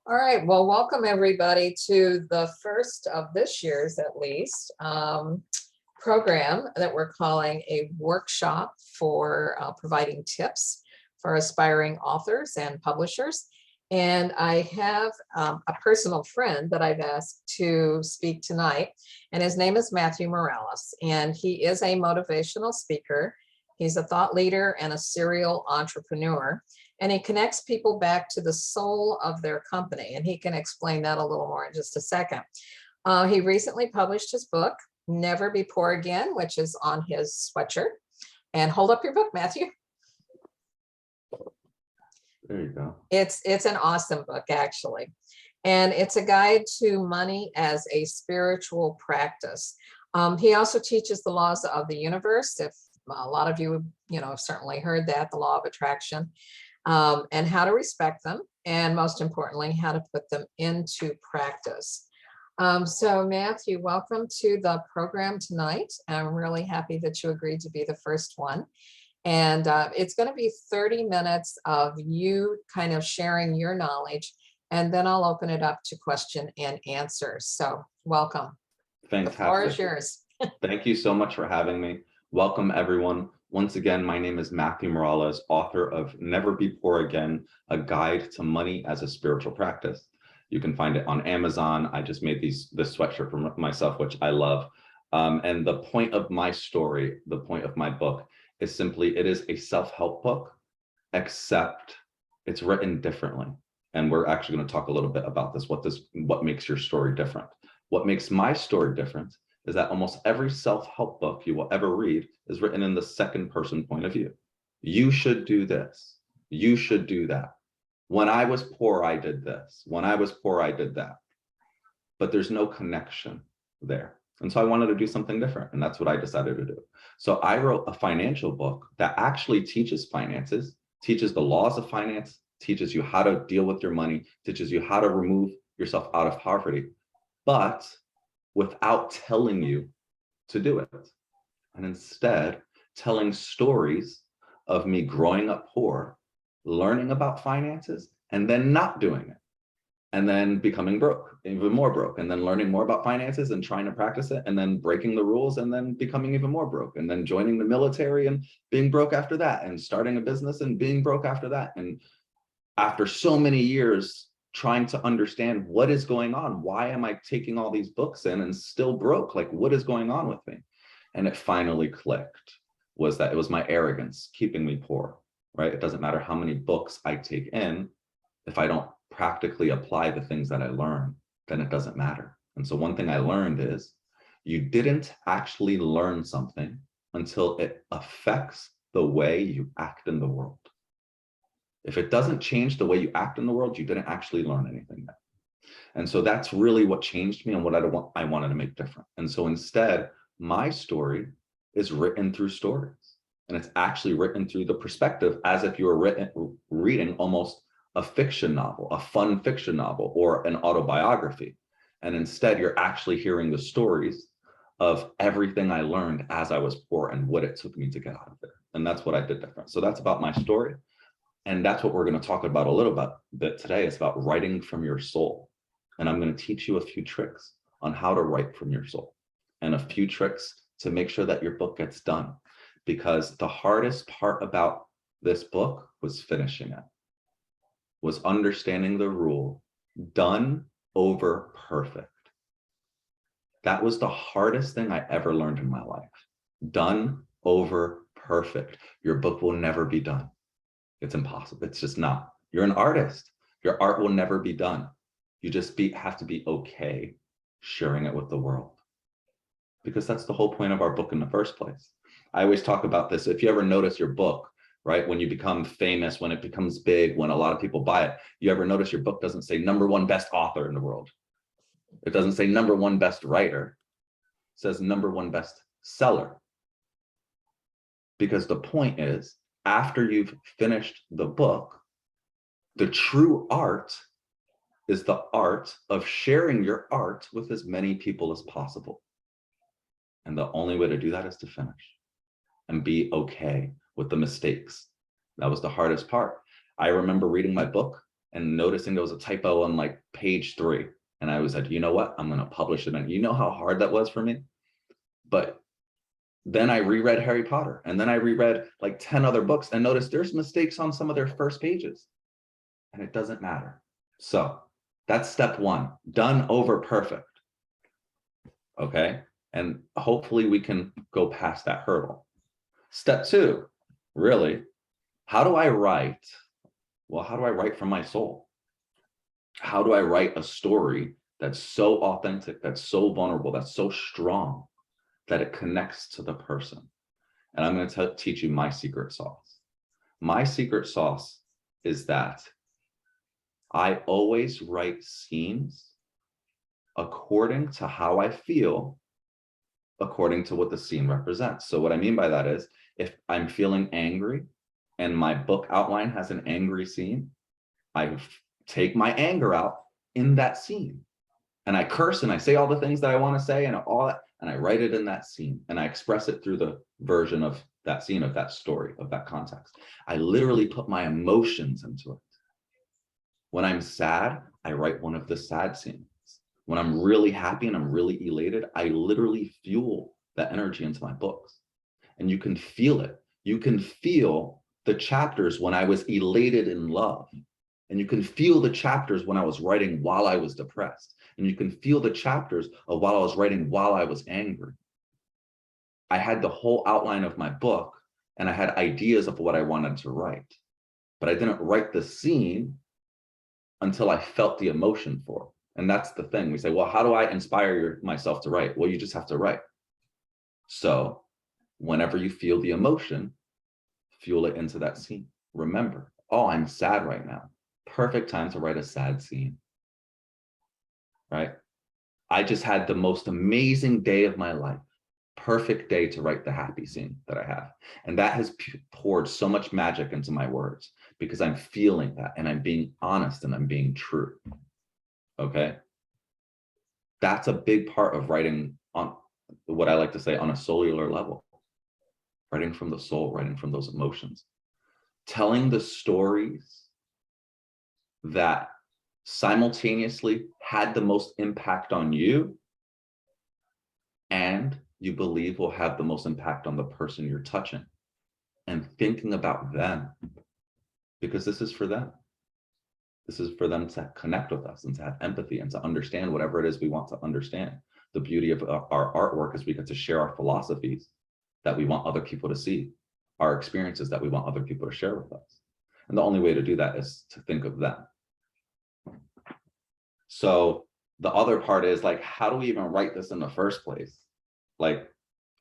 All right, well, welcome everybody to the first of this year's, at least, program that we're calling a workshop for providing tips for aspiring authors and publishers. And I have a personal friend that I've asked to speak tonight, and his name is Matthew Morales, and he is a motivational speaker. He's a thought leader and a serial entrepreneur. And he connects people back to the soul of their company. And he can explain that a little more in just a second. He recently published his book, Never Be Poor Again, which is on his sweatshirt. And hold up your book, Matthew. There you go. It's an awesome book, actually. And it's a guide to money as a spiritual practice. He also teaches the laws of the universe. If a lot of you, have certainly heard that, the law of attraction. And how to respect them, and most importantly, how to put them into practice. So Matthew, welcome to the program tonight. I'm really happy that you agreed to be the first one. And it's going to be 30 minutes of you kind of sharing your knowledge, and then I'll open it up to question and answer. So welcome. Fantastic. The floor is yours. Thank you so much for having me. Welcome, everyone. Once again, my name is Matthew Morales, author of Never Be Poor Again, A Guide to Money as a Spiritual Practice. You can find it on Amazon. I just made this sweatshirt for myself, which I love. And the point of my story, the point of my book is simply, it is a self-help book, except it's written differently. And we're actually going to talk a little bit about this, what makes your story different. What makes my story different is that almost every self-help book you will ever read is written in the second person point of view. You should do this. You should do that. When I was poor, I did this. When I was poor, I did that. But there's no connection there. And so I wanted to do something different. And that's what I decided to do. So I wrote a financial book that actually teaches finances, teaches the laws of finance, teaches you how to deal with your money, teaches you how to remove yourself out of poverty, but without telling you to do it. And instead, telling stories of me growing up poor, learning about finances, and then not doing it. And then becoming broke, even more broke, and then learning more about finances and trying to practice it, and then breaking the rules, and then becoming even more broke, and then joining the military and being broke after that, and starting a business and being broke after that. And after so many years, trying to understand what is going on. Why am I taking all these books in and still broke? Like, what is going on with me? And it finally clicked, was that it was my arrogance keeping me poor, right? It doesn't matter how many books I take in. If I don't practically apply the things that I learn, then it doesn't matter. And so one thing I learned is you didn't actually learn something until it affects the way you act in the world. If it doesn't change the way you act in the world, you didn't actually learn anything yet. And so that's really what changed me and what I wanted to make different. And so instead, my story is written through stories. And it's actually written through the perspective as if you were reading almost a fiction novel, a fun fiction novel, or an autobiography. And instead, you're actually hearing the stories of everything I learned as I was poor and what it took me to get out of there. And that's what I did different. So that's about my story. And that's what we're going to talk about a little bit today. It's about writing from your soul. And I'm going to teach you a few tricks on how to write from your soul and a few tricks to make sure that your book gets done. Because the hardest part about this book was finishing it, was understanding the rule, done over perfect. That was the hardest thing I ever learned in my life. Done over perfect. Your book will never be done. It's impossible. It's just not. You're an artist. Your art will never be done. You just have to be okay sharing it with the world. Because that's the whole point of our book in the first place. I always talk about this. If you ever notice your book, right, when you become famous, when it becomes big, when a lot of people buy it, you ever notice your book doesn't say #1 best author in the world. It doesn't say #1 best writer. It says #1 best seller. Because the point is, after you've finished the book, the true art is the art of sharing your art with as many people as possible. And the only way to do that is to finish and be okay with the mistakes. That was the hardest part. I remember reading my book and noticing there was a typo on like page 3. And I was like, you know what? I'm going to publish it. And you know how hard that was for me? But then I reread Harry Potter, and then I reread like 10 other books and noticed there's mistakes on some of their first pages, and it doesn't matter. So that's step 1, done over perfect. Okay. And hopefully we can go past that hurdle. Step 2, really, how do I write? Well, how do I write from my soul? How do I write a story that's so authentic, that's so vulnerable, that's so strong, that it connects to the person? And I'm going to teach you my secret sauce. My secret sauce is that I always write scenes according to how I feel, according to what the scene represents. So what I mean by that is, if I'm feeling angry and my book outline has an angry scene, I take my anger out in that scene. And I curse and I say all the things that I want to say and all that, and I write it in that scene, and I express it through the version of that scene, of that story, of that context. I literally put my emotions into it. When I'm sad, I write one of the sad scenes. When I'm really happy and I'm really elated, I literally fuel that energy into my books. And you can feel it. You can feel the chapters when I was elated in love. And you can feel the chapters when I was writing while I was depressed. And you can feel the chapters of while I was writing while I was angry. I had the whole outline of my book, and I had ideas of what I wanted to write. But I didn't write the scene until I felt the emotion for it. And that's the thing. We say, well, how do I inspire myself to write? Well, you just have to write. So whenever you feel the emotion, fuel it into that scene. Remember, oh, I'm sad right now. Perfect time to write a sad scene, right? I just had the most amazing day of my life. Perfect day to write the happy scene that I have. And that has poured so much magic into my words because I'm feeling that, and I'm being honest, and I'm being true. Okay. That's a big part of writing on what I like to say on a cellular level, writing from the soul, writing from those emotions, telling the stories that simultaneously had the most impact on you and you believe will have the most impact on the person you're touching, and thinking about them, because this is for them. This is for them to connect with us and to have empathy and to understand whatever it is we want to understand. The beauty of our artwork is we get to share our philosophies that we want other people to see, our experiences that we want other people to share with us. And the only way to do that is to think of them. So the other part is like, how do we even write this in the first place? Like,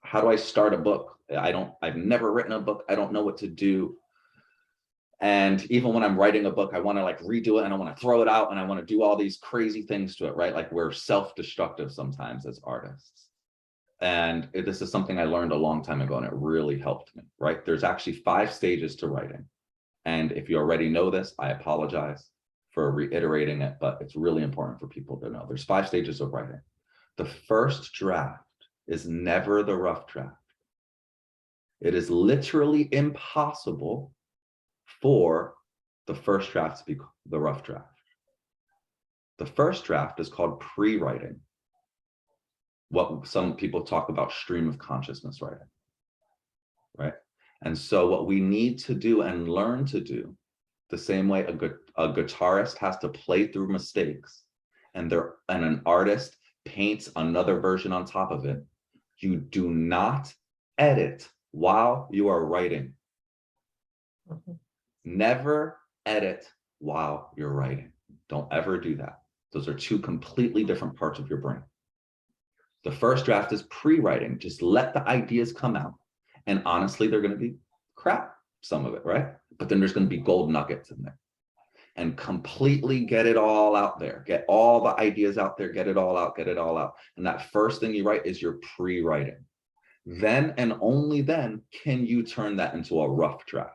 how do I start a book? I've never written a book. I don't know what to do. And even when I'm writing a book, I want to like redo it, and I want to throw it out, and I want to do all these crazy things to it, right? Like we're self-destructive sometimes as artists. And this is something I learned a long time ago, and it really helped me, right? There's actually 5 stages to writing. And if you already know this, I apologize for reiterating it, but it's really important for people to know. There's 5 stages of writing. The first draft is never the rough draft. It is literally impossible for the first draft to be the rough draft. The first draft is called pre-writing, what some people talk about stream of consciousness writing, right? And so what we need to do and learn to do, the same way a guitarist has to play through mistakes, and an artist paints another version on top of it, you do not edit while you are writing. Mm-hmm. Never edit while you're writing. Don't ever do that. Those are 2 completely different parts of your brain. The first draft is pre-writing. Just let the ideas come out. And honestly, they're going to be crap, some of it, right? But then there's going to be gold nuggets in there. And completely get it all out there. Get all the ideas out there, get it all out, get it all out. And that first thing you write is your pre-writing. Then and only then can you turn that into a rough draft.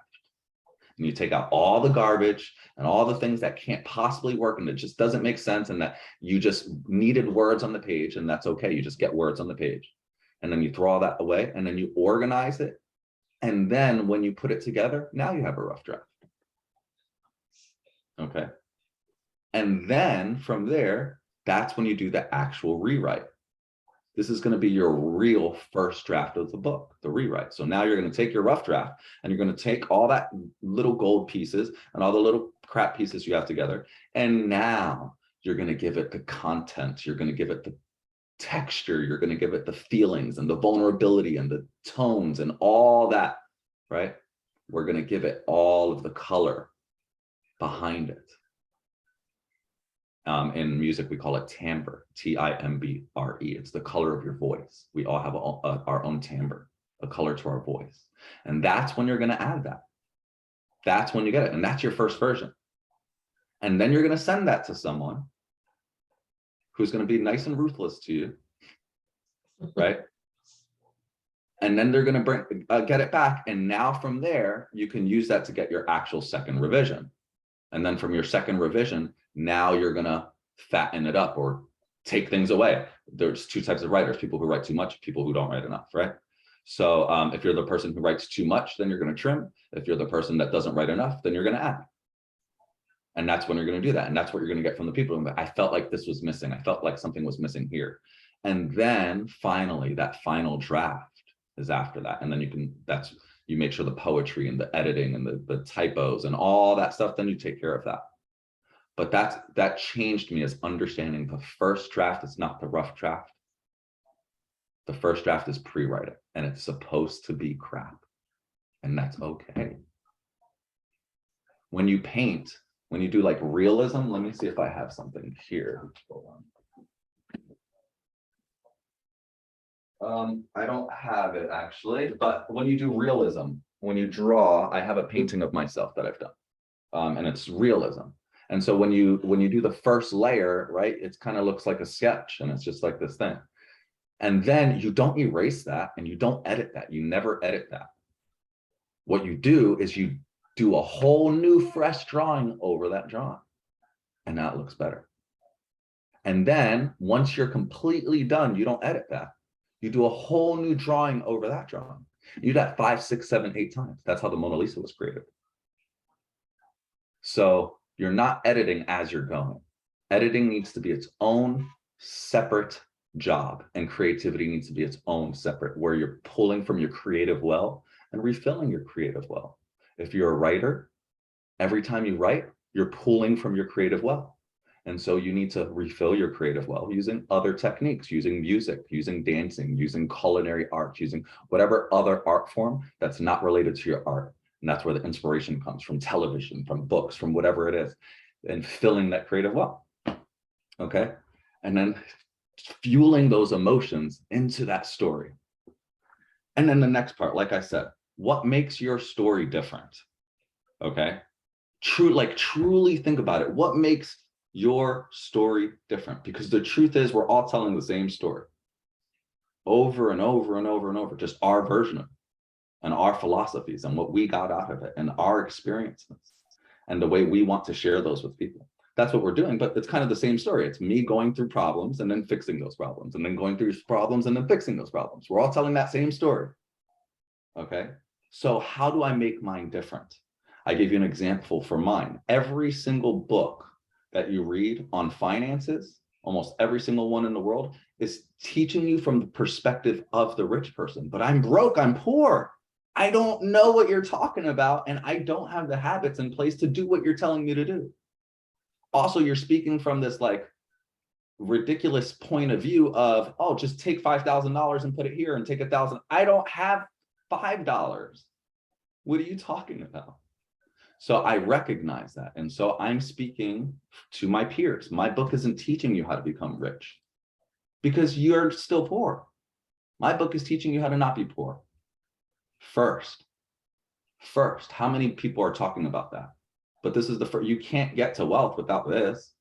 And you take out all the garbage and all the things that can't possibly work and it just doesn't make sense, and that you just needed words on the page, and that's okay. You just get words on the page. And then you throw all that away, and then you organize it. And then when you put it together, now you have a rough draft. Okay. And then from there, that's when you do the actual rewrite. This is going to be your real first draft of the book, the rewrite. So now you're going to take your rough draft and you're going to take all that little gold pieces and all the little crap pieces you have together. And now you're going to give it the content. You're going to give it the texture. You're going to give it the feelings and the vulnerability and the tones and all that, right? We're going to give it all of the color behind it. In music, we call it timbre, Timbre. It's the color of your voice. We all have our own timbre, a color to our voice. And that's when you're going to add that. That's when you get it. And that's your first version. And then you're going to send that to someone who's going to be nice and ruthless to you, right? And then they're going to get it back. And now from there, you can use that to get your actual second revision. And then from your second revision, now you're going to fatten it up or take things away. There's two types of writers, people who write too much, people who don't write enough, right? So if you're the person who writes too much, then you're going to trim. If you're the person that doesn't write enough, then you're going to add. And that's when you're going to do that. And that's what you're going to get from the people. I felt like this was missing. I felt like something was missing here. And then finally, that final draft is after that. And then you make sure the poetry and the editing and the typos and all that stuff, then you take care of that. But that changed me as understanding the first draft is not the rough draft. The first draft is pre-writing and it's supposed to be crap. And that's okay. When you paint, when you do like realism, let me see if I have something here. Hold on. I don't have it actually, but when you do realism, when you draw, I have a painting of myself that I've done, and it's realism. And so when you do the first layer, right, it kind of looks like a sketch and it's just like this thing. And then you don't erase that and you don't edit that. You never edit that. What you do is you do a whole new fresh drawing over that drawing. And now it looks better. And then once you're completely done, you don't edit that. You do a whole new drawing over that drawing. You do that 5, 6, 7, 8 times. That's how the Mona Lisa was created. So you're not editing as you're going. Editing needs to be its own separate job, and creativity needs to be its own separate, where you're pulling from your creative well and refilling your creative well. If you're a writer, every time you write, you're pulling from your creative well. And so you need to refill your creative well using other techniques, using music, using dancing, using culinary art, using whatever other art form that's not related to your art. And that's where the inspiration comes from, television, from books, from whatever it is, and filling that creative well. Okay. And then fueling those emotions into that story. And then the next part, like I said, what makes your story different? Okay. Truly think about it. What makes your story different? Because the truth is we're all telling the same story over and over and over and over, just our version of it and our philosophies and what we got out of it and our experiences and the way we want to share those with people. That's what we're doing, but it's kind of the same story. It's me going through problems and then fixing those problems and then going through problems and then fixing those problems. We're all telling that same story. Okay. So how do I make mine different? I gave you an example for mine. Every single book that you read on finances, almost every single one in the world, is teaching you from the perspective of the rich person. But I'm broke, I'm poor. I don't know what you're talking about, and I don't have the habits in place to do what you're telling me to do. Also, you're speaking from this like ridiculous point of view of, oh, just take $5,000 and put it here and take 1,000. I don't have $5. What are you talking about? So I recognize that. And so I'm speaking to my peers. My book isn't teaching you how to become rich because you're still poor. My book is teaching you how to not be poor. First, how many people are talking about that? But this is the first, you can't get to wealth without this.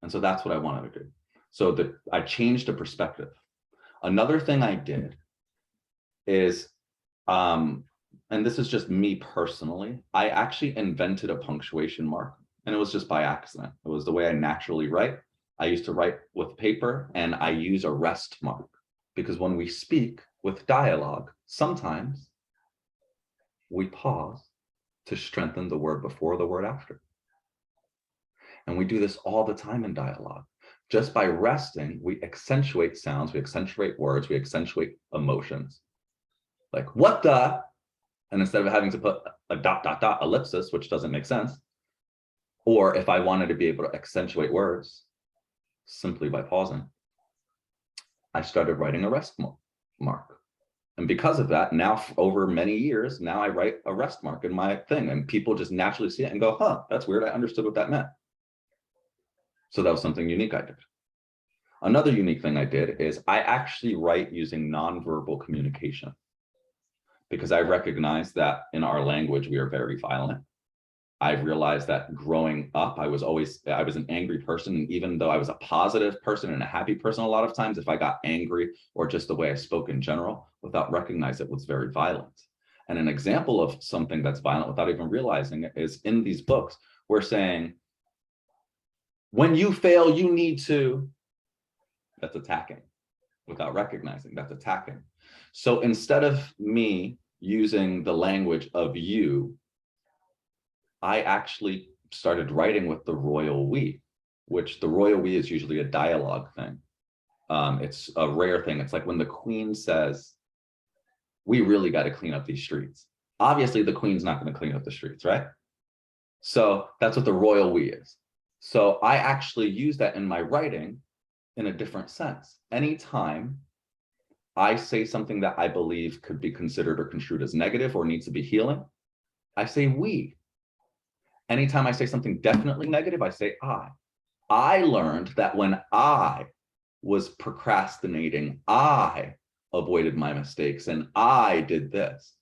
And so that's what I wanted to do. So I changed the perspective. Another thing I did is, and this is just me personally, I actually invented a punctuation mark, and it was just by accident. It was the way I naturally write. I used to write with paper, and I use a rest mark because when we speak with dialogue, sometimes we pause to strengthen the word before the word after. And we do this all the time in dialogue. Just by resting, we accentuate sounds, we accentuate words, we accentuate emotions. Like, what the? And instead of having to put a ... ellipsis, which doesn't make sense, or if I wanted to be able to accentuate words simply by pausing, I started writing a rest mark. And because of that, now over many years, now I write a rest mark in my thing, and people just naturally see it and go, huh, that's weird. I understood what that meant. So that was something unique I did. Another unique thing I did is I actually write using nonverbal communication, because I recognize that in our language, we are very violent. I've realized that growing up, I was an angry person. And even though I was a positive person and a happy person, a lot of times, if I got angry or just the way I spoke in general, without recognizing it, was very violent. And an example of something that's violent without even realizing it is in these books, we're saying, when you fail, you need to, that's attacking. Without recognizing, that's attacking. So instead of me using the language of you, I actually started writing with the royal we, which the royal we is usually a dialogue thing. It's a rare thing. It's like when the queen says, we really got to clean up these streets. Obviously, the queen's not going to clean up the streets, right? So that's what the royal we is. So I actually use that in my writing in a different sense. Anytime I say something that I believe could be considered or construed as negative or needs to be healing, I say we. Anytime I say something definitely negative, I say I. I learned that when I was procrastinating, I avoided my mistakes and I did this.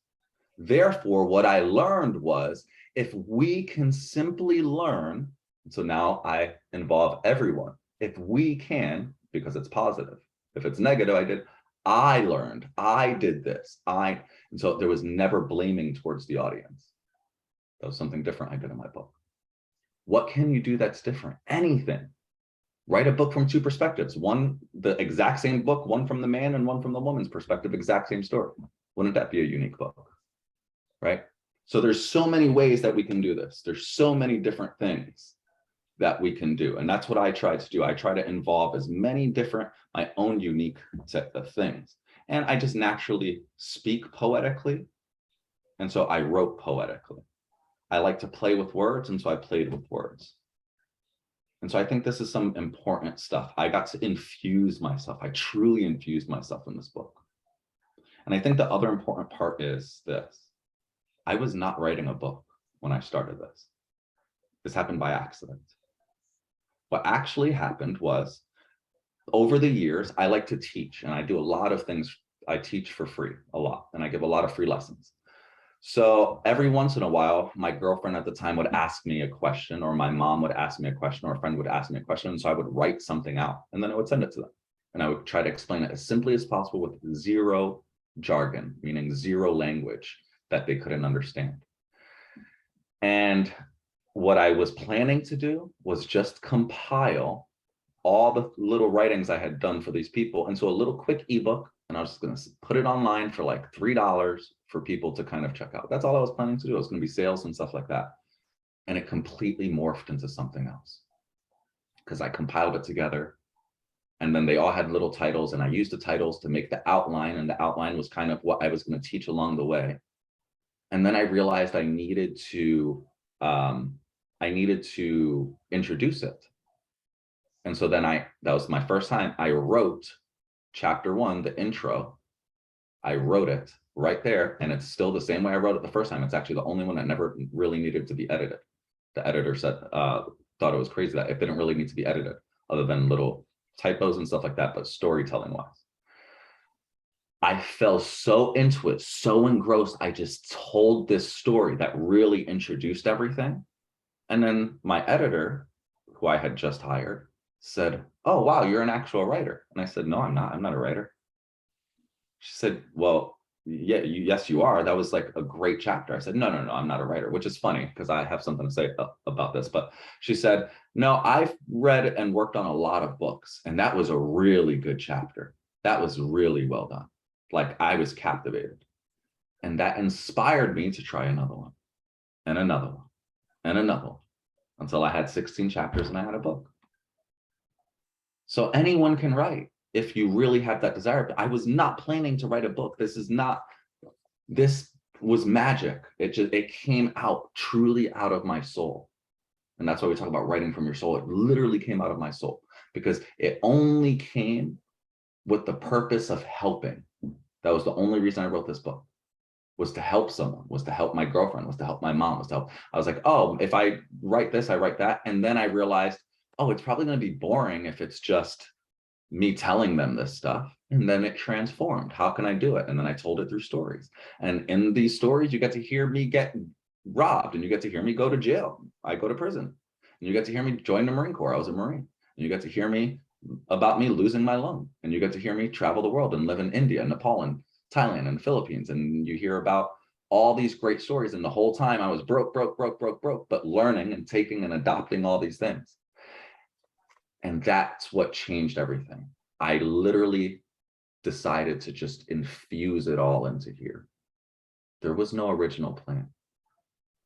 Therefore, what I learned was, if we can simply learn, so now I involve everyone. If we can, because it's positive. If it's negative, I learned, I did this, and so there was never blaming towards the audience. That was something different I did in my book. What can you do that's different? Anything. Write a book from two perspectives. One, the exact same book, one from the man and one from the woman's perspective, exact same story. Wouldn't that be a unique book? Right? So there's so many ways that we can do this. There's so many different things that we can do. And that's what I try to do. I try to involve as many different, my own unique set of things. And I just naturally speak poetically. And so I wrote poetically. I like to play with words, and so I played with words. And so I think this is some important stuff. I got to infuse myself. I truly infused myself in this book. And I think the other important part is this. I was not writing a book when I started this. This happened by accident. What actually happened was, over the years, I like to teach, and I do a lot of things. I teach for free a lot, and I give a lot of free lessons. So every once in a while, my girlfriend at the time would ask me a question, or my mom would ask me a question, or a friend would ask me a question. And so I would write something out, and then I would send it to them. And I would try to explain it as simply as possible with zero jargon, meaning zero language that they couldn't understand. And what I was planning to do was just compile all the little writings I had done for these people into a little quick ebook. And I was just going to put it online for like $3 for people to kind of check out. That's all I was planning to do. It was going to be sales and stuff like that. And it completely morphed into something else, because I compiled it together. And then they all had little titles, and I used the titles to make the outline. And the outline was kind of what I was going to teach along the way. And then I realized I needed to introduce it. And so then that was my first time I wrote chapter 1, the intro. I wrote it right there, and it's still the same way I wrote it the first time. It's actually the only one that never really needed to be edited. The editor said, thought it was crazy that it didn't really need to be edited, other than little typos and stuff like that, but storytelling wise. I fell so into it, so engrossed. I just told this story that really introduced everything. And then my editor, who I had just hired, said, oh, wow, you're an actual writer. And I said, no, I'm not. I'm not a writer. She said, well, yeah, yes, you are. That was like a great chapter. I said, no, I'm not a writer, which is funny because I have something to say about this. But she said, no, I've read and worked on a lot of books, and that was a really good chapter. That was really well done. Like, I was captivated. And that inspired me to try another one, and another one, and another one. until I had 16 chapters and I had a book. So anyone can write if you really have that desire. But I was not planning to write a book. This was magic. It came out truly out of my soul. And that's why we talk about writing from your soul. It literally came out of my soul because it only came with the purpose of helping. That was the only reason I wrote this book, was to help someone, was to help my girlfriend, was to help my mom, was to help. I was like, oh, if I write this, I write that. And then I realized, oh, it's probably going to be boring if it's just me telling them this stuff. And then it transformed. How can I do it? And then I told it through stories. And in these stories, you get to hear me get robbed, and you get to hear me go to jail. I go to prison. And you get to hear me join the Marine Corps. I was a Marine. And you get to hear me about me losing my lung. And you get to hear me travel the world and live in India, Nepal, and Thailand, and Philippines. And you hear about all these great stories. And the whole time I was broke, but learning and taking and adopting all these things. And that's what changed everything. I literally decided to just infuse it all into here. There was no original plan.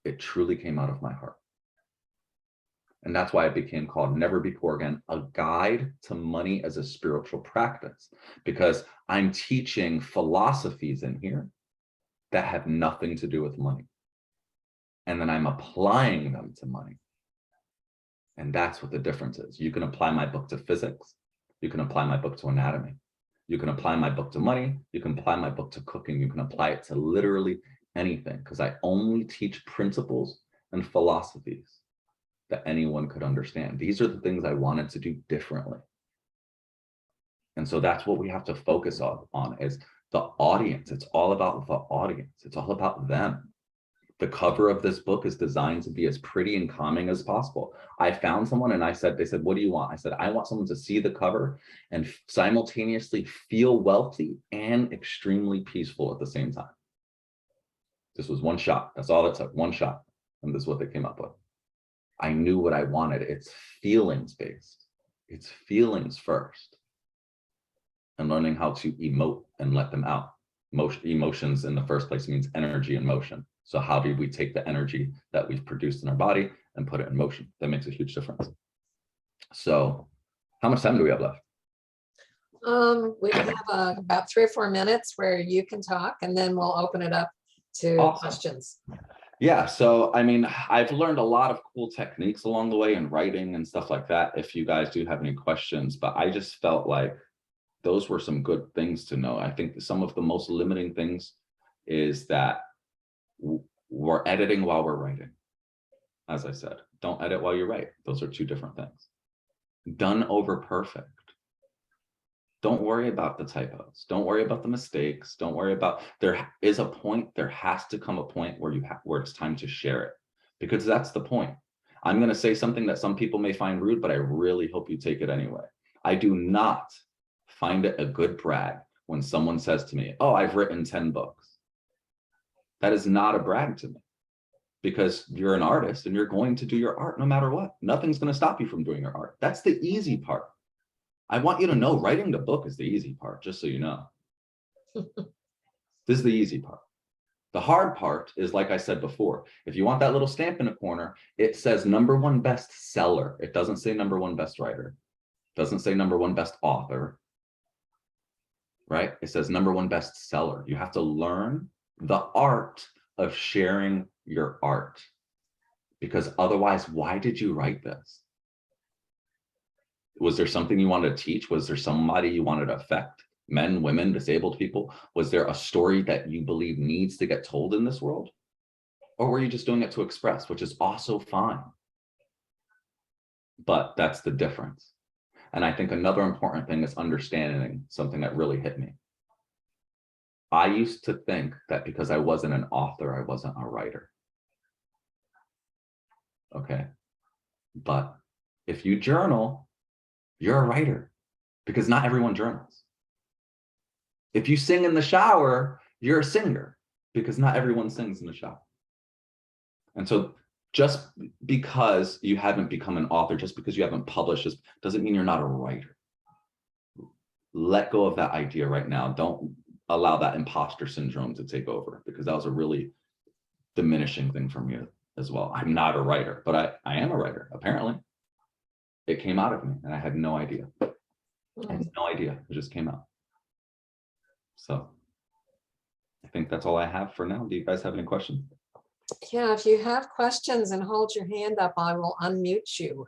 It truly came out of my heart. And that's why it became called Never Be Poor Again, a guide to money as a spiritual practice, because I'm teaching philosophies in here that have nothing to do with money. And then I'm applying them to money. And that's what the difference is. You can apply my book to physics. You can apply my book to anatomy. You can apply my book to money. You can apply my book to cooking. You can apply it to literally anything, because I only teach principles and philosophies that anyone could understand. These are the things I wanted to do differently. And so that's what we have to focus on is the audience. It's all about the audience. It's all about them. The cover of this book is designed to be as pretty and calming as possible. I found someone and they said, what do you want? I said, I want someone to see the cover and simultaneously feel wealthy and extremely peaceful at the same time. This was one shot. That's all it took, one shot. And this is what they came up with. I knew what I wanted. It's feelings based. It's feelings first. And learning how to emote and let them out. Emotions in the first place means energy and motion. So how do we take the energy that we've produced in our body and put it in motion? That makes a huge difference. So how much time do we have left? We have about 3 or 4 minutes where you can talk, and then we'll open it up to Awesome. questions. Yeah, so I mean, I've learned a lot of cool techniques along the way in writing and stuff like that, if you guys do have any questions, but I just felt like those were some good things to know. I think some of the most limiting things is that we're editing while we're writing. As I said, don't edit while you write. Those are two different things. Done over perfect. Don't worry about the typos. Don't worry about the mistakes. Don't worry about, there is a point, there has to come a point where where it's time to share it, because that's the point. I'm going to say something that some people may find rude, but I really hope you take it anyway. I do not find it a good brag when someone says to me, oh, I've written 10 books. That is not a brag to me, because you're an artist and you're going to do your art no matter what. Nothing's going to stop you from doing your art. That's the easy part. I want you to know writing the book is the easy part, just so you know. This is the easy part. The hard part is, like I said before, if you want that little stamp in a corner, it says #1 bestseller. It doesn't say #1 best writer. It doesn't say #1 best author, right? It says #1 bestseller. You have to learn the art of sharing your art, because otherwise, why did you write this? Was there something you wanted to teach? Was there somebody you wanted to affect? Men, women, disabled people? Was there a story that you believe needs to get told in this world? Or were you just doing it to express, which is also fine? But that's the difference. And I think another important thing is understanding something that really hit me. I used to think that because I wasn't an author, I wasn't a writer. Okay. But if you journal, you're a writer, because not everyone journals. If you sing in the shower, you're a singer, because not everyone sings in the shower. And so just because you haven't become an author, just because you haven't published, doesn't mean you're not a writer. Let go of that idea right now. Don't allow that imposter syndrome to take over, because that was a really diminishing thing for me as well. I'm not a writer, but I am a writer, apparently. It came out of me and I had no idea. I had no idea. It just came out. So I think that's all I have for now. Do you guys have any questions? Yeah, if you have questions and hold your hand up, I will unmute you.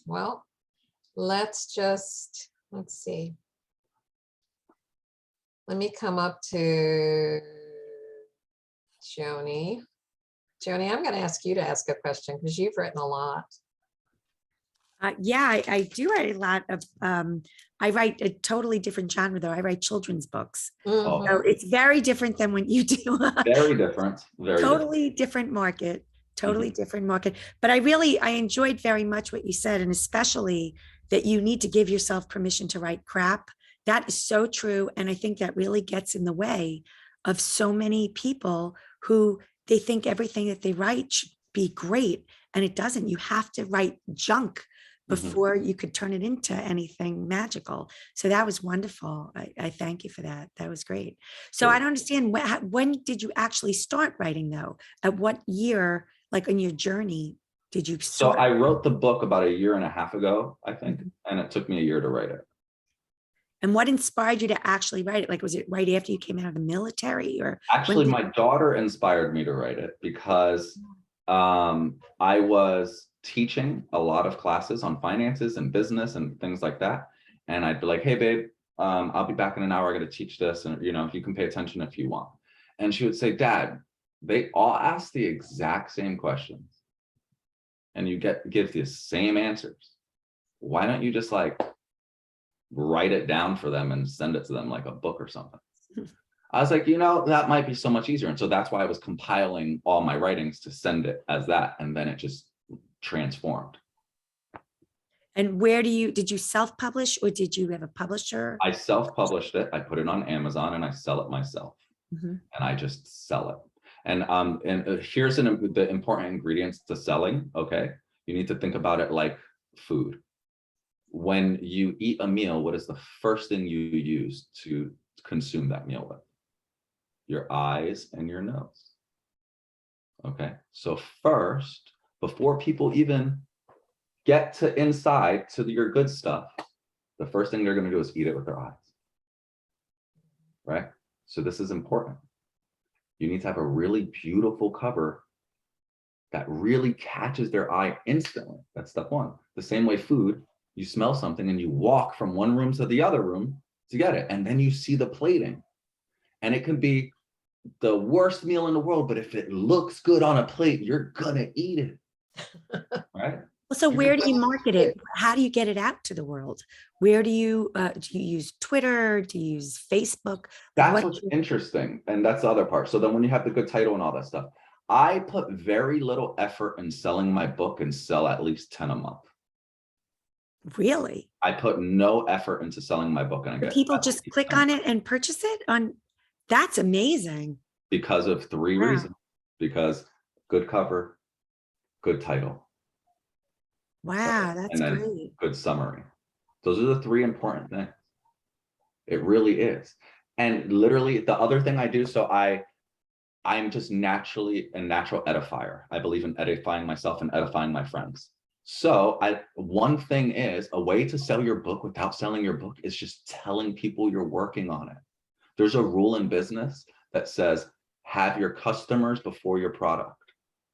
Well, let's see. Let me come up to Joni. Joni, I'm going to ask you to ask a question because you've written a lot. Yeah, I do write a lot of, I write a totally different genre though. I write children's books. Oh. So it's very different than what you do. Very different. Very Totally different market, totally different market. But I enjoyed very much what you said, and especially that you need to give yourself permission to write crap. That is so true. And I think that really gets in the way of so many people who they think everything that they write should be great. And it doesn't. You have to write junk before you could turn it into anything magical. So that was wonderful. I thank you for that. That was great. So Sure. I don't understand, when did you actually start writing though? At what year, like in your journey, did you So start? I wrote the book about 1.5 years ago, I think, and it took me 1 year to write it. And what inspired you to actually write it? Like, was it right after you came out of the military, or? Actually, my daughter inspired me to write it because I was teaching a lot of classes on finances and business and things like that. And I'd be like, hey, babe, I'll be back in an hour. I got to teach this. And, you know, you can pay attention if you want. And she would say, Dad, they all ask the exact same questions. And you give the same answers. Why don't you just like write it down for them and send it to them like a book or something? I was like, you know, that might be so much easier. And so that's why I was compiling all my writings to send it as that. And then it just transformed. And did you self-publish, or did you have a publisher? I self-published it. I put it on Amazon and I sell it myself. Mhm. And I just sell it. And here's the important ingredients to selling. Okay. You need to think about it like food. When you eat a meal, what is the first thing you use to consume that meal with? Your eyes and your nose. Okay, so first, before people even get to inside to your good stuff, the first thing they're going to do is eat it with their eyes. Right? So this is important. You need to have a really beautiful cover that really catches their eye instantly. That's step one. The same way food, you smell something and you walk from one room to the other room to get it. And then you see the plating. And it can be the worst meal in the world, but if it looks good on a plate, you're gonna eat it. Right? Well, so where do you market it? How do you get it out to the world? Where do you use Twitter? Do you use Facebook? That's what's interesting. And that's the other part. So then when you have the good title and all that stuff, I put very little effort in selling my book and sell at least 10 a month. Really? I put no effort into selling my book and I get people just click on it and purchase it on. That's amazing. Because of 3 reasons. Because good cover, good title. Wow, that's great. Good summary. Those are the 3 important things. It really is. And literally the other thing I do, so I'm just naturally a natural edifier. I believe in edifying myself and edifying my friends. So one thing is, a way to sell your book without selling your book is just telling people you're working on it. There's a rule in business that says, have your customers before your product.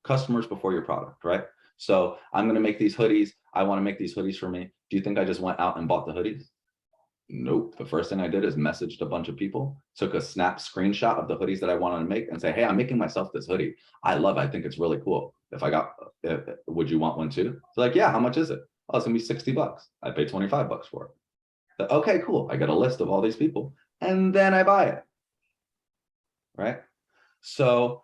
Customers before your product, right? So I'm going to make these hoodies. I want to make these hoodies for me. Do you think I just went out and bought the hoodies? Nope. The first thing I did is messaged a bunch of people, took a snap screenshot of the hoodies that I wanted to make and say, hey, I'm making myself this hoodie. I think it's really cool. Would you want one too? They're like, yeah, how much is it? Oh, it's gonna be $60. I pay $25 for it. Okay, cool. I got a list of all these people and then I buy it. Right? So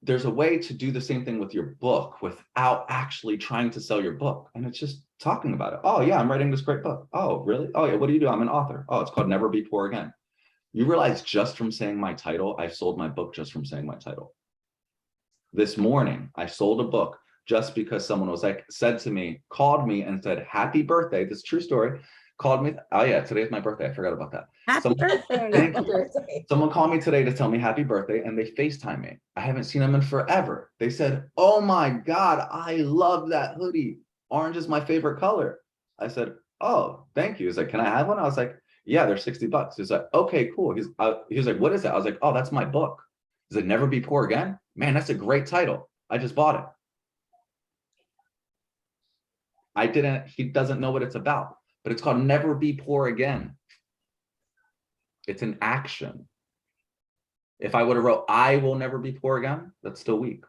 there's a way to do the same thing with your book without actually trying to sell your book. And it's just talking about it. Oh yeah, I'm writing this great book. Oh, really? Oh yeah, what do you do? I'm an author. Oh, it's called Never Be Poor Again. You realize just from saying my title, I've sold my book just from saying my title. This morning, I sold a book just because someone was called me and said, happy birthday. This is a true story. called me. Oh yeah, today's my birthday. I forgot about that. Happy Someone- birthday. Thank Happy you. birthday. Someone called me today to tell me happy birthday, and they FaceTime me. I haven't seen them in forever. They said, "Oh my God, I love that hoodie. Orange is my favorite color." I said, "Oh, thank you." He's like, "Can I have one?" I was like, "Yeah, they're $60." He's like, "Okay, cool." He was like, "What is that?" I was like, "Oh, that's my book." He's like, "Never Be Poor Again." Man, that's a great title. I just bought it. He doesn't know what it's about, but it's called Never Be Poor Again. It's an action. If I would have wrote, I will never be poor again, that's still weak.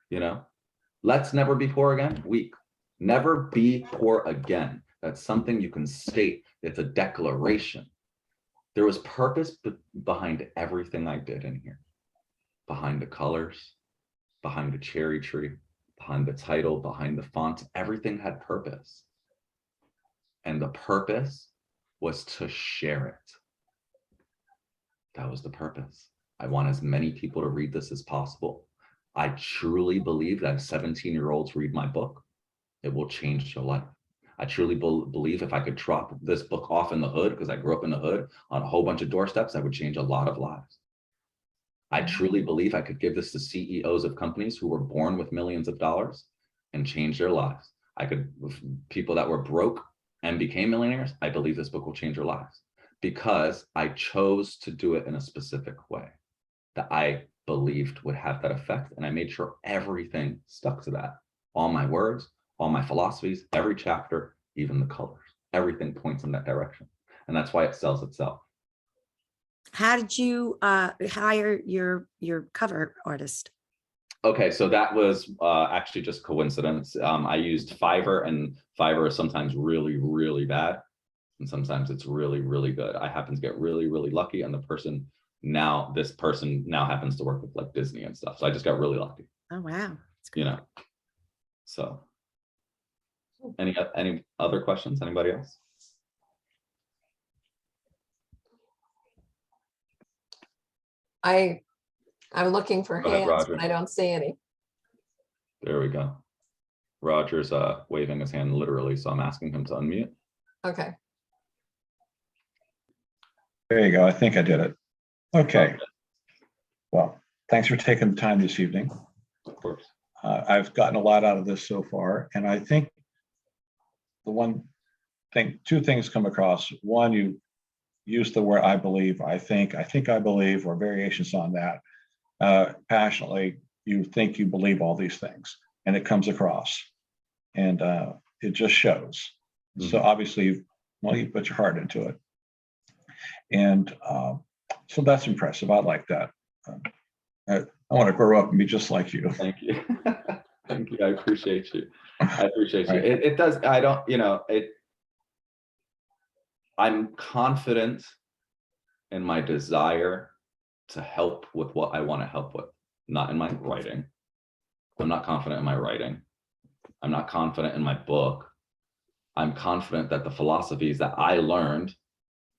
You know, let's never be poor again, weak. Never be poor again. That's something you can state. It's a declaration. There was purpose behind everything I did in here. Behind the colors, behind the cherry tree, behind the title, behind the font, everything had purpose. And the purpose was to share it. That was the purpose. I want as many people to read this as possible. I truly believe that if 17-year-olds read my book, it will change their life. I truly believe if I could drop this book off in the hood, because I grew up in the hood, on a whole bunch of doorsteps, I would change a lot of lives. I truly believe I could give this to CEOs of companies who were born with millions of dollars and change their lives. I could, people that were broke and became millionaires, I believe this book will change their lives because I chose to do it in a specific way that I believed would have that effect. And I made sure everything stuck to that. All my words, all my philosophies, every chapter, even the colors, everything points in that direction. And that's why it sells itself. How did you hire your cover artist? Okay, so that was actually just coincidence. I used Fiverr, and Fiverr is sometimes really, really bad. And sometimes it's really, really good. I happen to get really, really lucky. And this person now happens to work with like Disney and stuff. So I just got really lucky. Oh, wow. You know, so any other questions? Anybody else? I'm looking for Go ahead, hands, Roger. but I don't see any. There we go. Roger's waving his hand literally, so I'm asking him to unmute. Okay. There you go. I think I did it. Okay. Well, thanks for taking the time this evening. Of course. I've gotten a lot out of this so far, and I think two things come across. One, you use the word I believe, I think I believe, or variations on that. Passionately, you think you believe all these things, and it comes across, and it just shows. So obviously, you put your heart into it. And so that's impressive. I like that. I want to grow up and be just like you. Thank you. Thank you. I appreciate you. I appreciate you. Right. It does. I don't, I'm confident in my desire to help with what I want to help with, not in my writing. I'm not confident in my writing. I'm not confident in my book. I'm confident that the philosophies that I learned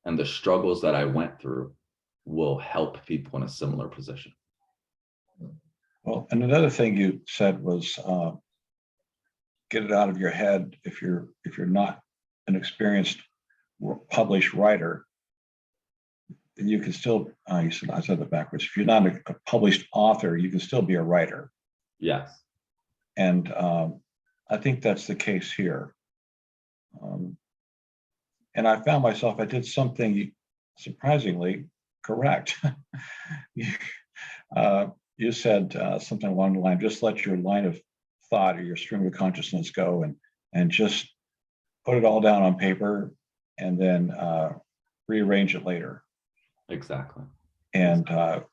and the struggles that I went through will help people in a similar position. Well, and another thing you said was get it out of your head. If you're not an experienced published writer, then you can still, I said that backwards. If you're not a published author, you can still be a writer. Yes. And I think that's the case here. And I found myself, I did something surprisingly correct. You said something along the line, just let your line of thought or your stream of consciousness go and just put it all down on paper and then rearrange it later. Exactly. And I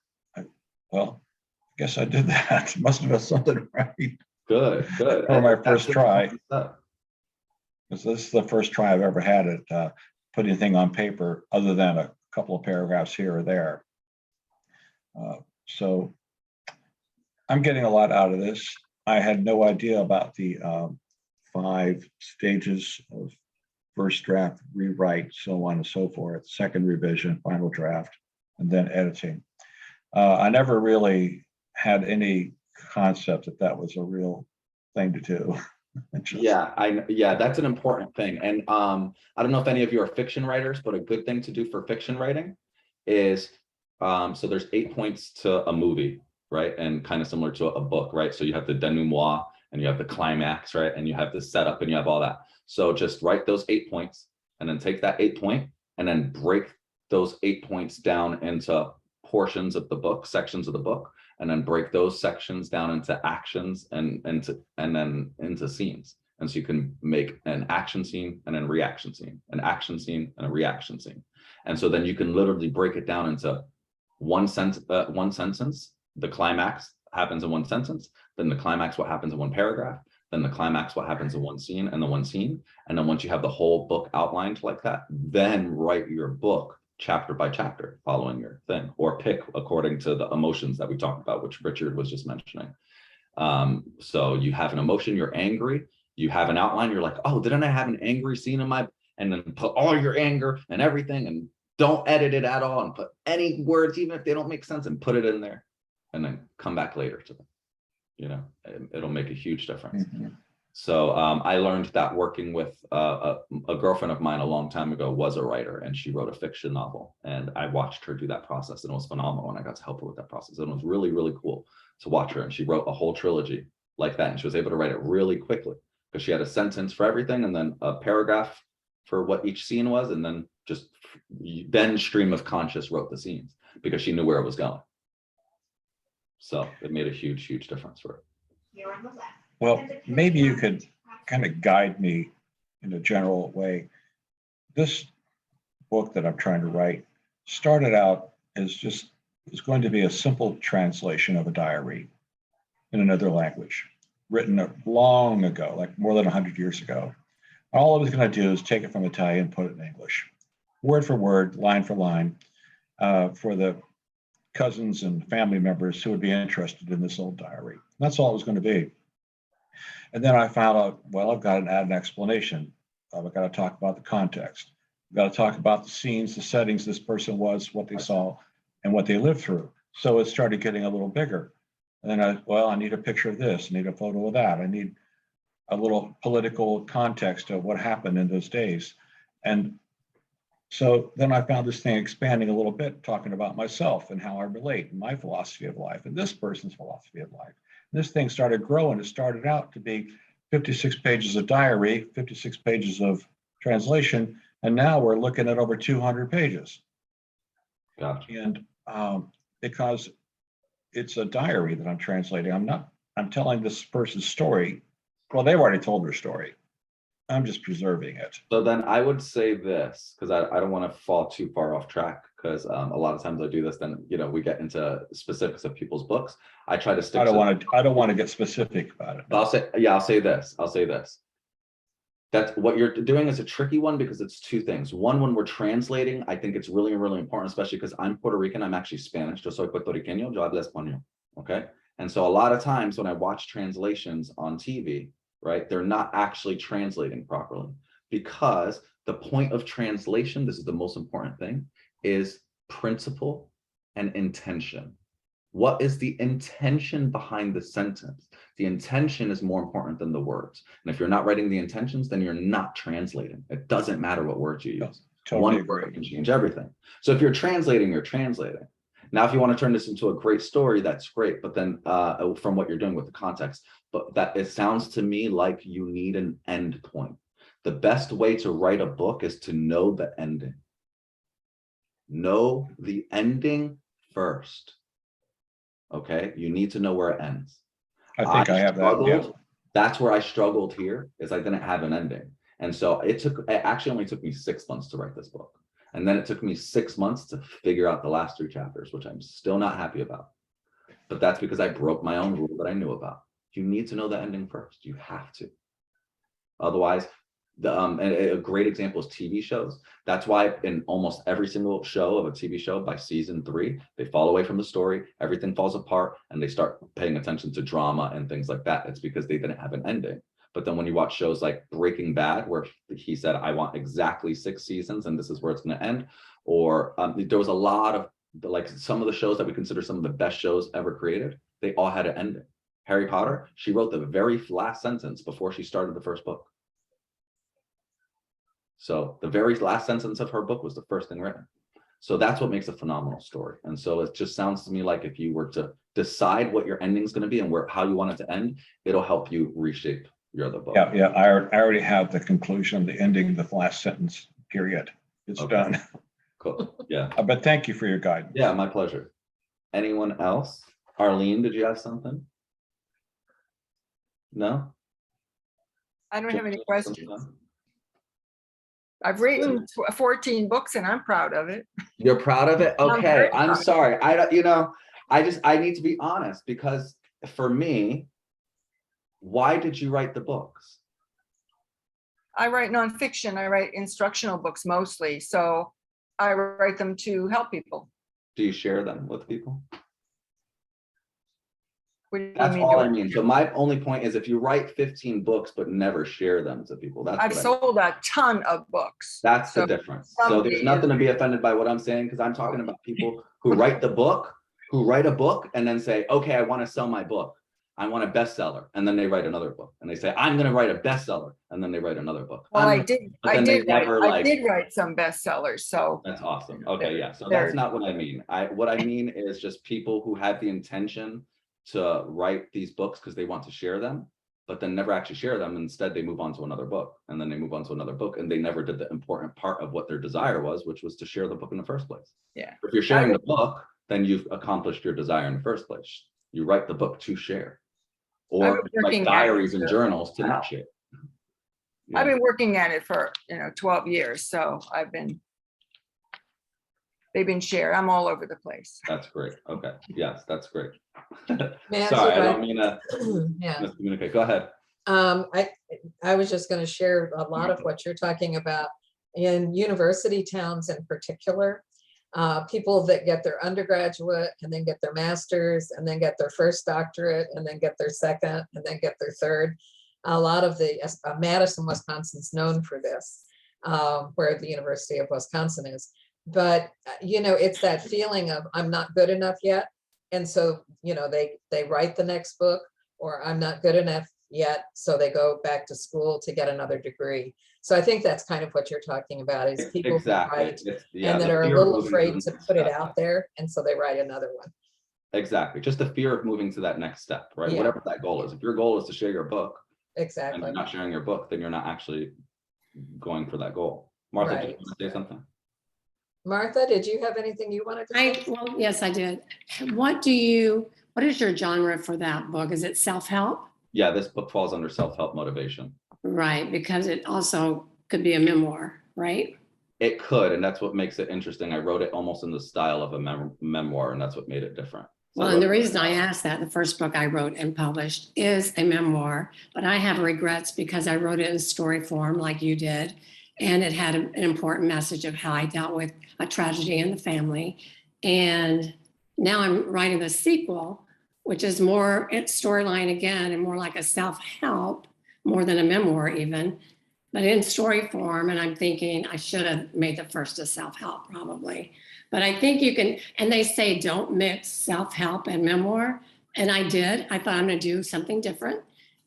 guess I did that. Must have been something right. Good. For my first try. Stuff. Because this is the first try I've ever had at putting anything on paper other than a couple of paragraphs here or there. So I'm getting a lot out of this. I had no idea about the 5 stages of first draft, rewrite, so on and so forth, second revision, final draft, and then editing. I never really had any concept that was a real thing to do. Yeah, that's an important thing. And I don't know if any of you are fiction writers, but a good thing to do for fiction writing is so there's 8 points to a movie, right? And kind of similar to a book, right? So you have the denouement and you have the climax, right? And you have the setup and you have all that. So just write those 8 points and then take that 8 point and then break those 8 points down into portions of the book, sections of the book, and then break those sections down into actions and then into scenes. And so you can make an action scene and then reaction scene, an action scene and a reaction scene. And so then you can literally break it down into one sentence, the climax happens in one sentence, then the climax, what happens in one paragraph, then the climax, what happens in one scene and the one scene. And then once you have the whole book outlined like that, then write your book chapter by chapter following your thing, or pick according to the emotions that we talked about, which Richard was just mentioning. So you have an emotion, you're angry, you have an outline, you're like, oh, didn't I have an angry scene in my, and then put all your anger and everything and don't edit it at all and put any words, even if they don't make sense, and put it in there and then come back later to them. You know, it'll make a huge difference. So I learned that working with a girlfriend of mine a long time ago was a writer, and she wrote a fiction novel, and I watched her do that process, and it was phenomenal. And I got to help her with that process, and it was really, really cool to watch her. And she wrote a whole trilogy like that, and she was able to write it really quickly because she had a sentence for everything and then a paragraph for what each scene was, and then just then stream of conscious wrote the scenes because she knew where it was going. So it made a huge, huge difference for her. Well, maybe you could kind of guide me in a general way. This book that I'm trying to write started out as it's going to be a simple translation of a diary in another language, written long ago, like more than 100 years ago. All I was going to do is take it from Italian and put it in English, word for word, line for line, for the cousins and family members who would be interested in this old diary. That's all it was going to be. And then I found out, well, I've got to add an explanation. I've got to talk about the context. I've got to talk about the scenes, the settings this person was, what they saw, and what they lived through. So it started getting a little bigger. And then I need a picture of this, I need a photo of that. I need a little political context of what happened in those days. And so then I found this thing expanding a little bit, talking about myself and how I relate, and my philosophy of life, and this person's philosophy of life. This thing started growing. It started out to be 56 pages of diary, 56 pages of translation, and now we're looking at over 200 pages. Gotcha. And because it's a diary that I'm translating, I'm telling this person's story. Well, they've already told their story. I'm just preserving it. So then I would say this, because I don't want to fall too far off track, because a lot of times I do this, then we get into specifics of people's books. I try to stick. I don't want to get specific about it. I'll say this. That's what you're doing is a tricky one because it's two things. One, when we're translating, I think it's really, really important, especially because I'm Puerto Rican. I'm actually Spanish. Yo soy puertorriqueño. Yo hablo español. Okay. And so a lot of times when I watch translations on TV, right, they're not actually translating properly, because the point of translation, this is the most important thing, is principle and intention. What is the intention behind the sentence? The intention is more important than the words. And if you're not writing the intentions, then you're not translating. It doesn't matter what words you use. Totally One word can change everything. So if you're translating, you're translating. Now, if you want to turn this into a great story, that's great. But then from what you're doing with the context, but that it sounds to me like you need an end point. The best way to write a book is to know the ending. Know the ending first. Okay, you need to know where it ends. I think I have that. Yeah. That's where I struggled here, is I didn't have an ending. And so it actually only took me 6 months to write this book. And then it took me 6 months to figure out the last 3 chapters, which I'm still not happy about. But that's because I broke my own rule that I knew about. You need to know the ending first. You have to. Otherwise, and a great example is TV shows. That's why in almost every single show of a TV show, by season 3, they fall away from the story, everything falls apart, and they start paying attention to drama and things like that. It's because they didn't have an ending. But then when you watch shows like Breaking Bad, where he said, I want exactly 6 seasons and this is where it's going to end, or there was a lot of, like, some of the shows that we consider some of the best shows ever created, they all had an ending. Harry Potter, she wrote the very last sentence before she started the first book. So the very last sentence of her book was the first thing written. So that's what makes a phenomenal story. And so it just sounds to me like if you were to decide what your ending is going to be and how you want it to end, it'll help you reshape your other book. Yeah, I already have the conclusion, the ending, the last sentence, period. It's Okay. done. Cool. Yeah. But thank you for your guidance. Yeah, my pleasure. Anyone else? Arlene, did you have something? No? I don't have any Just- questions. I've written 14 books and I'm proud of it. You're proud of it? I'm Okay, very I'm proud. sorry. I don't, I need to be honest because for me, why did you write the books? I write nonfiction. I write instructional books mostly. So I write them to help people. Do you share them with people? What do you That's mean? all I mean. So my only point is if you write 15 books but never share them to people, that's I've what I- sold a ton of books. That's the So difference. So somebody there's nothing is- to be offended by what I'm saying, because I'm talking about people who write the book, who write a book and then say, okay, I want to sell my book. I want a bestseller. And then they write another book and they say, I'm going to write a bestseller. And then they write another book. Well, I'm- but then they never, I like- did write some bestsellers. So That's awesome. Okay, yeah. So They're- that's not what I mean. What I mean is just people who have the intention to write these books because they want to share them, but then never actually share them. Instead, they move on to another book and then they move on to another book and they never did the important part of what their desire was, which was to share the book in the first place. Yeah. If you're sharing the book, then you've accomplished your desire in the first place. You write the book to share. Or I've been write working at diaries it and for- journals to not share. I've Yeah, been working at it for, 12 years. So they've been shared. I'm all over the place. that's great. Okay, yes, that's great. May I ask Sorry, you I don't guys- mean to Yeah. miscommunicate. Go ahead. I was just going to share a lot of what you're talking about in university towns in particular. People that get their undergraduate and then get their master's and then get their first doctorate and then get their second and then get their third. A lot of Madison, Wisconsin's known for this, where the University of Wisconsin is. But, it's that feeling of I'm not good enough yet. And so, they write the next book, or I'm not good enough yet. So they go back to school to get another degree. So I think that's kind of what you're talking about is people who Exactly. write Yeah, and that the are a fear of little moving afraid the to next put it step. out there. And so they write another one. Exactly. Just the fear of moving to that next step, right? Yeah. Whatever that goal is. If your goal is to share your book and Exactly. you're not sharing your book, then you're not actually going for that goal. Martha, did you Right. want to say something? Martha, did you have anything you wanted to say? Well, yes, I did. What is your genre for that book? Is it self-help? Yeah, this book falls under self-help motivation. Right, because it also could be a memoir, right? It could, and that's what makes it interesting. I wrote it almost in the style of a memoir, and that's what made it different. So Well, I and the wrote- reason I asked that, the first book I wrote and published is a memoir, but I have regrets because I wrote it in story form like you did. And it had an important message of how I dealt with a tragedy in the family. And now I'm writing the sequel, which is more it's storyline again and more like a self-help, more than a memoir even, but in story form. And I'm thinking I should have made the first a self-help probably. But I think you can, and they say don't mix self-help and memoir. And I did. I thought I'm going to do something different.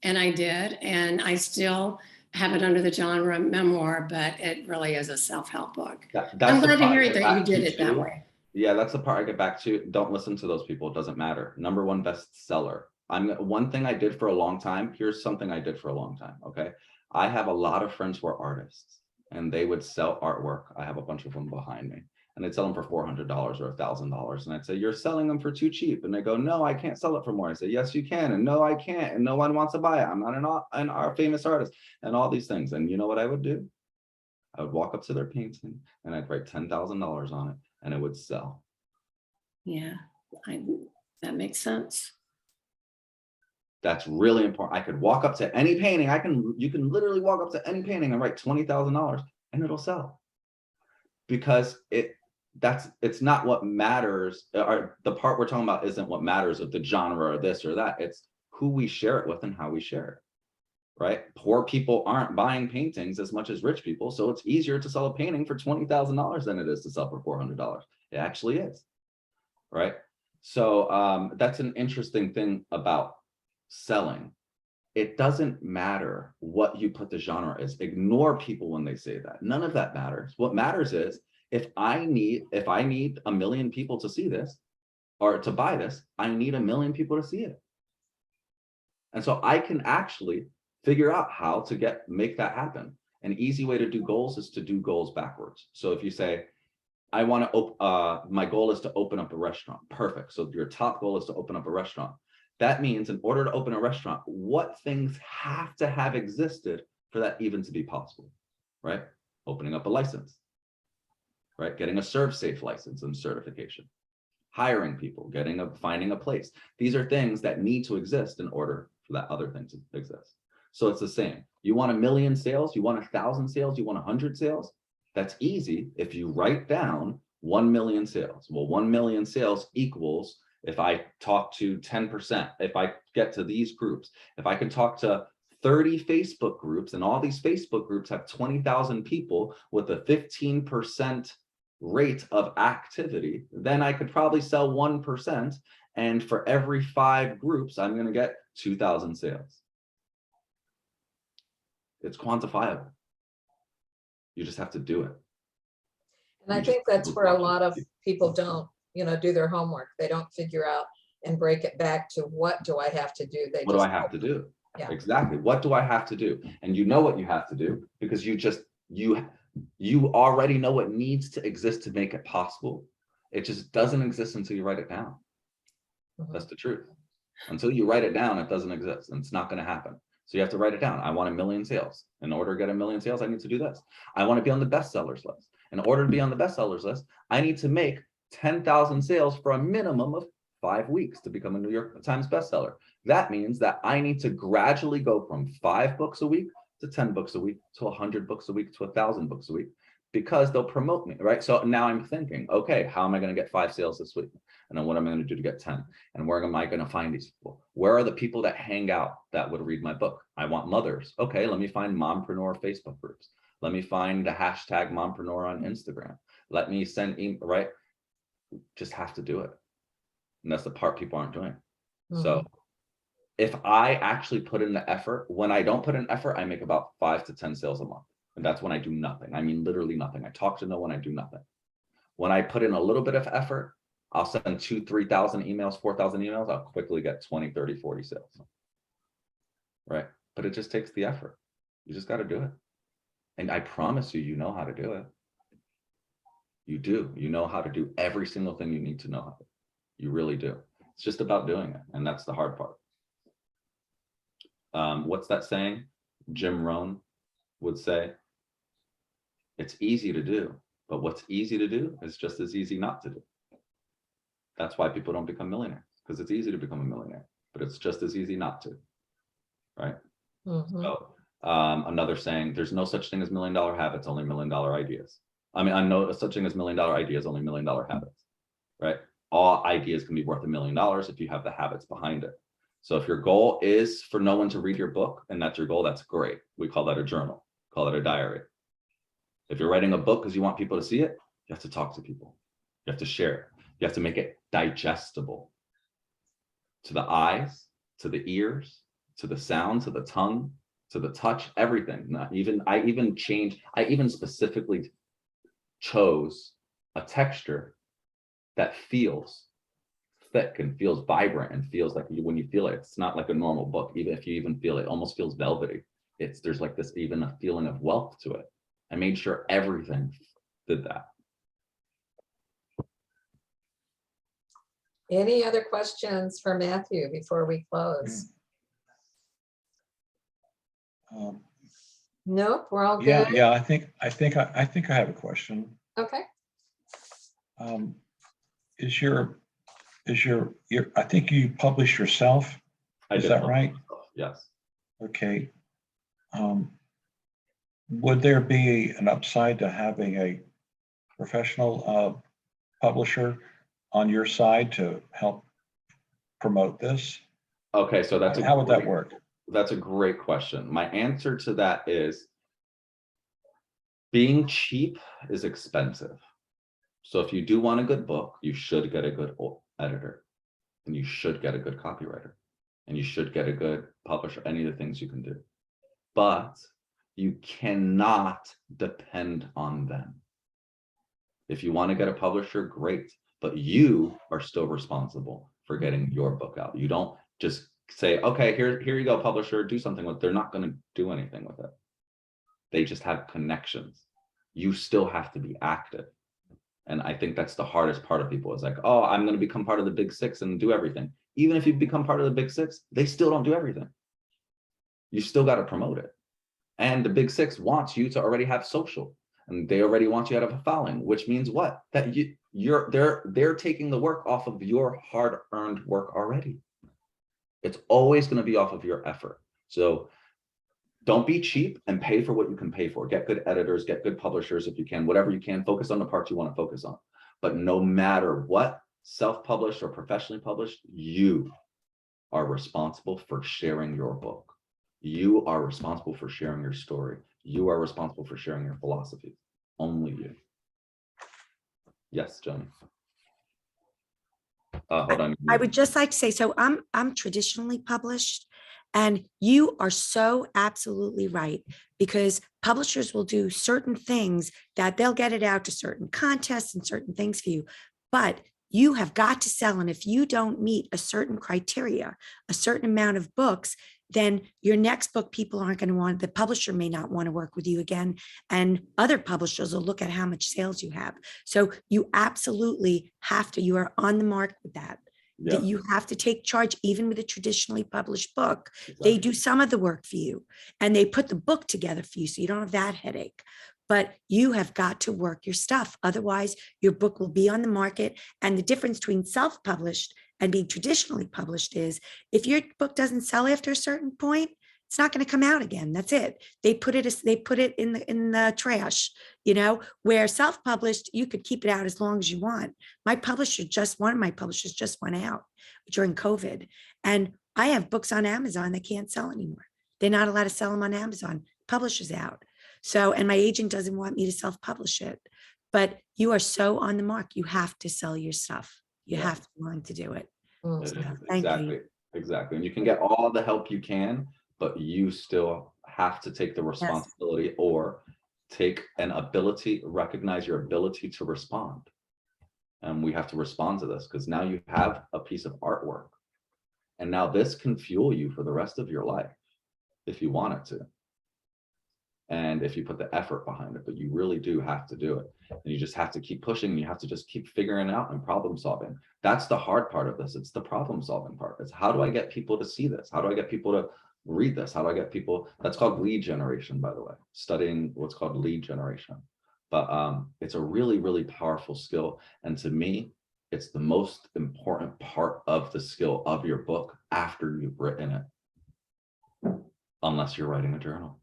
And I did. And I still have it under the genre memoir, but it really is a self-help book. that's I'm the glad to part I hear get that you back did to it that too. way. Yeah, that's the part I get back to. Don't listen to those people. It doesn't matter. #1 bestseller. One thing I did for a long time. Here's something I did for a long time. Okay. I have a lot of friends who are artists and they would sell artwork. I have a bunch of them behind me and they'd sell them for $400 or $1,000. And I'd say, you're selling them for too cheap. And they go, no, I can't sell it for more. I say, yes, you can. And no, I can't. And no one wants to buy it. I'm not an famous artist and all these things. And you know what I would do? I would walk up to their painting and I'd write $10,000 on it and it would sell. Yeah, that makes sense. That's really important. I could walk up to any painting. You can literally walk up to any painting and write $20,000 and it'll sell. Because it's not what matters. Or the part we're talking about isn't what matters of the genre or this or that. It's who we share it with and how we share it. Right? Poor people aren't buying paintings as much as rich people. So it's easier to sell a painting for $20,000 than it is to sell for $400. It actually is. Right? So that's an interesting thing about selling, it doesn't matter what you put the genre is. Ignore people when they say that. None of that matters. What matters is if I need 1 million people to see this or to buy this, I need 1 million people to see it. And so I can actually figure out how to make that happen. An easy way to do goals is to do goals backwards. So if you say, I want to, my goal is to open up a restaurant. Perfect. So your top goal is to open up a restaurant. That means in order to open a restaurant, what things have to have existed for that even to be possible, right? Opening up a license, right? Getting a ServSafe license and certification, hiring people, finding a place. These are things that need to exist in order for that other thing to exist. So it's the same. You want 1 million sales, you want 1,000 sales, you want 100 sales. That's easy if you write down 1 million sales. Well, 1 million sales equals, if I talk to 10%, if I get to these groups, if I can talk to 30 Facebook groups, and all these Facebook groups have 20,000 people with a 15% rate of activity, then I could probably sell 1%. And for every 5 groups, I'm going to get 2,000 sales. It's quantifiable. You just have to do it. And I think that's where a lot of people don't, do their homework. They don't figure out and break it back to what do I have to do? What do I have to do? Yeah. Exactly. What do I have to do? And you know what you have to do because you already know what needs to exist to make it possible. It just doesn't exist until you write it down. Mhm. That's the truth. Until you write it down, it doesn't exist and it's not going to happen. So you have to write it down. I want 1 million sales. In order to get 1 million sales, I need to do this. I want to be on the bestsellers list. In order to be on the bestsellers list, I need to make 10,000 sales for a minimum of 5 weeks to become a New York Times bestseller. That means that I need to gradually go from 5 books a week to 10 books a week to 100 books a week to 1,000 books a week because they'll promote me, right? So now I'm thinking, okay, how am I going to get 5 sales this week? And then what am I going to do to get 10? And where am I going to find these people? Where are the people that hang out that would read my book? I want mothers. Okay, let me find mompreneur Facebook groups. Let me find the hashtag mompreneur on Instagram. Let me send email, right? Just have to do it. And that's the part people aren't doing. So if I actually put in the effort, when I don't put in effort, I make about 5 to 10 sales a month. And that's when I do nothing. I mean, literally nothing. I talk to no one, I do nothing. When I put in a little bit of effort, I'll send 2,000, 3,000 emails, 4,000 emails. I'll quickly get 20, 30, 40 sales. Right. But it just takes the effort. You just got to do it. And I promise you, you know how to do it. You do. You know how to do every single thing you need to know how to. You really do. It's just about doing it. And that's the hard part. What's that saying? Jim Rohn would say, it's easy to do, but what's easy to do is just as easy not to do. That's why people don't become millionaires, because it's easy to become a millionaire, but it's just as easy not to, right? So another saying, there's no such thing as $1 million habits, only $1 million ideas. I mean, I know such thing as $1 million ideas, only $1 million habits, right? All ideas can be worth $1 million if you have the habits behind it. So if your goal is for no one to read your book and that's your goal, that's great. We call that a journal, call it a diary. If you're writing a book because you want people to see it, you have to talk to people. You have to share it. You have to make it digestible to the eyes, to the ears, to the sound, to the tongue, to the touch, everything. I even specifically chose a texture that feels thick and feels vibrant and feels like when you feel it, it's not like a normal book. Even if you even feel it, almost feels velvety. There's like this even a feeling of wealth to it. I made sure everything did that. Any other questions for Matthew before we close? Nope, we're all good. Yeah. I think I have a question. Okay. Is your I think you publish yourself. Is that right? Yes. Okay. Would there be an upside to having a professional publisher on your side to help promote this? Okay, so how would that work? That's a great question. My answer to that is being cheap is expensive. So if you do want a good book, you should get a good editor and you should get a good copywriter. and you should get a good publisher, any of the things you can do. But you cannot depend on them. If you want to get a publisher, great, but you are still responsible for getting your book out. You don't just say, okay, here you go, publisher, do something with it. They're not going to do anything with it. They just have connections. You still have to be active. And I think that's the hardest part of people is like, oh, I'm going to become part of the big six and do everything. Even if you become part of the big six, they still don't do everything. You still got to promote it. And the big six wants you to already have social, and they already want you to have a following, which means what? That they're taking the work off of your hard-earned work already. It's always going to be off of your effort. So don't be cheap and pay for what you can pay for. Get good editors, get good publishers if you can, whatever you can, focus on the parts you want to focus on. But no matter what, self-published or professionally published, you are responsible for sharing your book. You are responsible for sharing your story. You are responsible for sharing your philosophy. Only you. Yes, Johnny. Hold on. I would just like to say, so I'm traditionally published, and you are so absolutely right, because publishers will do certain things that they'll get it out to certain contests and certain things for you, but you have got to sell. And if you don't meet a certain criteria, a certain amount of books, then your next book, people aren't going to want, the publisher may not want to work with you again. And other publishers will look at how much sales you have. So you absolutely have to, you are on the mark with that. Yeah, That you have to take charge, even with a traditionally published book. They do some of the work for you, and they put the book together for you, so you don't have that headache. But you have got to work your stuff. Otherwise, your book will be on the market. And the difference between self-published and being traditionally published is if your book doesn't sell after a certain point, it's not going to come out again. That's it. They put it in the trash, where self-published, you could keep it out as long as you want. One of my publishers just went out during COVID, and I have books on Amazon that can't sell anymore. They're not allowed to sell them on Amazon. Publishers out. So, and my agent doesn't want me to self-publish it, but you are so on the mark. You have to sell your stuff. You Yeah. have to be willing to do it. Mm. So, thank you. Exactly. And you can get all the help you can, but you still have to take the responsibility or recognize your ability to respond. And we have to respond to this because now you have a piece of artwork. And now this can fuel you for the rest of your life if you want it to. And if you put the effort behind it, but you really do have to do it. And you just have to keep pushing, and you have to just keep figuring it out and problem solving. That's the hard part of this. It's the problem solving part. It's how do I get people to see this? How do I get people to read this? How do I get people? That's called lead generation, by the way, studying what's called lead generation. But it's a really, really powerful skill. And to me, it's the most important part of the skill of your book after you've written it, unless you're writing a journal.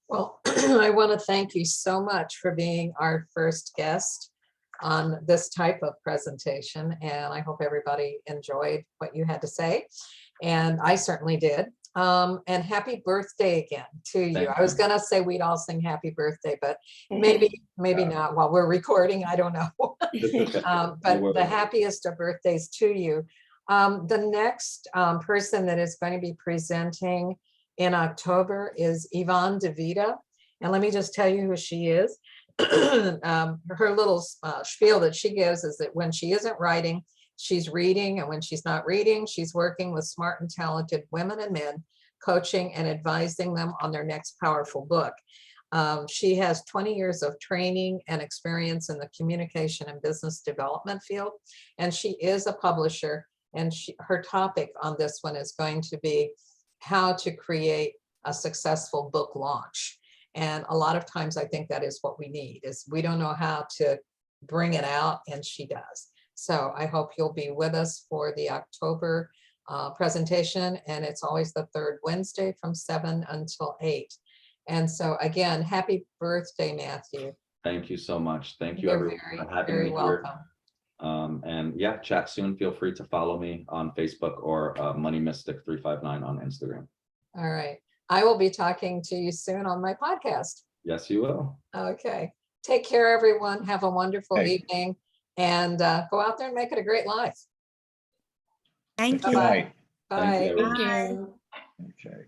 Well, I want to thank you so much for being our first guest on this type of presentation. And I hope everybody enjoyed what you had to say. And I certainly did. And happy birthday again to you. Thank I was you. going to say we'd all sing happy birthday, but maybe not while we're recording. I don't know. But worries. the happiest of birthdays to you. The next person that is going to be presenting in October is Yvonne DeVita. And let me just tell you who she is. Her little spiel that she gives is that when she isn't writing, she's reading. And when she's not reading, she's working with smart and talented women and men, coaching and advising them on their next powerful book. She has 20 years of training and experience in the communication and business development field. And she is a publisher. And her topic on this one is going to be how to create a successful book launch. And a lot of times I think that is what we need, is we don't know how to bring it out, and she does. So I hope you'll be with us for the October presentation. And it's always the third Wednesday from 7 until 8. And so again, happy birthday, Matthew. Thank you so much. Thank you, You're everyone, for having me here. And yeah, chat soon. Feel free to follow me on Facebook or Money Mystic 359 on Instagram. All right. I will be talking to you soon on my podcast. Yes, you will. Okay. Take care, everyone. Have a wonderful Hey. evening, and go out there and make it a great life. Thank Good you. Bye-bye. Night. Thank you, Bye. everyone. Thank you. Okay.